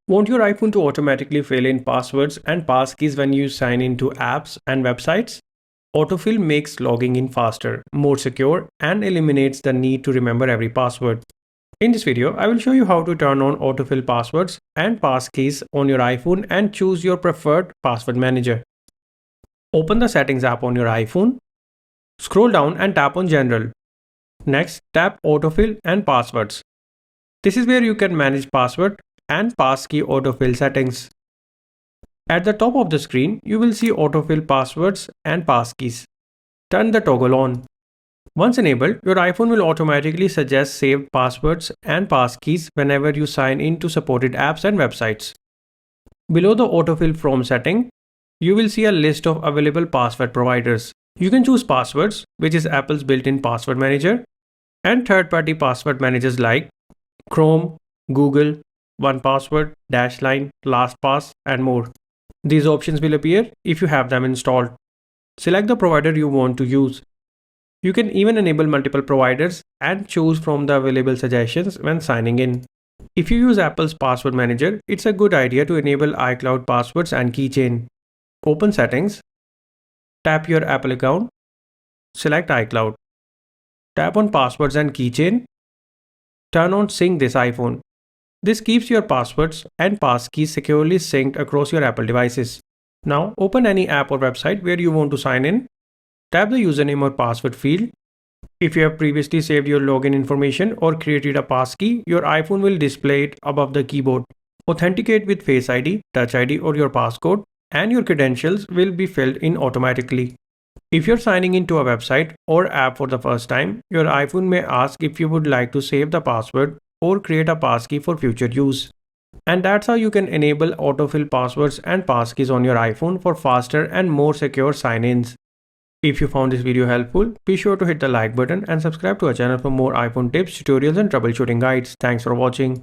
Want your iPhone to automatically fill in passwords and passkeys when you sign into apps and websites? AutoFill makes logging in faster, more secure, and eliminates the need to remember every password. In this video, I will show you how to turn on AutoFill passwords and passkeys on your iPhone and choose your preferred password manager. Open the Settings app on your iPhone. Scroll down and tap on General. Next, tap AutoFill and Passwords. This is where you can manage password and passkey autofill settings. At the top of the screen, you will see autofill passwords and passkeys. Turn the toggle on. Once enabled, your iPhone will automatically suggest saved passwords and passkeys whenever you sign into supported apps and websites. Below the autofill from setting, you will see a list of available password providers. You can choose Passwords, which is Apple's built-in password manager, and third-party password managers like Chrome, Google, 1Password, Dashlane, LastPass, and more. These options will appear if you have them installed. Select the provider you want to use. You can even enable multiple providers and choose from the available suggestions when signing in. If you use Apple's password manager, it's a good idea to enable iCloud passwords and keychain. Open Settings. Tap your Apple account. Select iCloud. Tap on Passwords and Keychain. Turn on Sync this iPhone. This keeps your passwords and passkeys securely synced across your Apple devices. Now open any app or website where you want to sign in. Tap the username or password field. If you have previously saved your login information or created a passkey, your iPhone will display it above the keyboard. Authenticate with Face ID, Touch ID, or your passcode, and your credentials will be filled in automatically. If you're signing into a website or app for the first time, your iPhone may ask if you would like to save the password or create a passkey for future use. And that's how you can enable autofill passwords and passkeys on your iPhone for faster and more secure sign-ins. If you found this video helpful, be sure to hit the like button and subscribe to our channel for more iPhone tips, tutorials, and troubleshooting guides. Thanks for watching.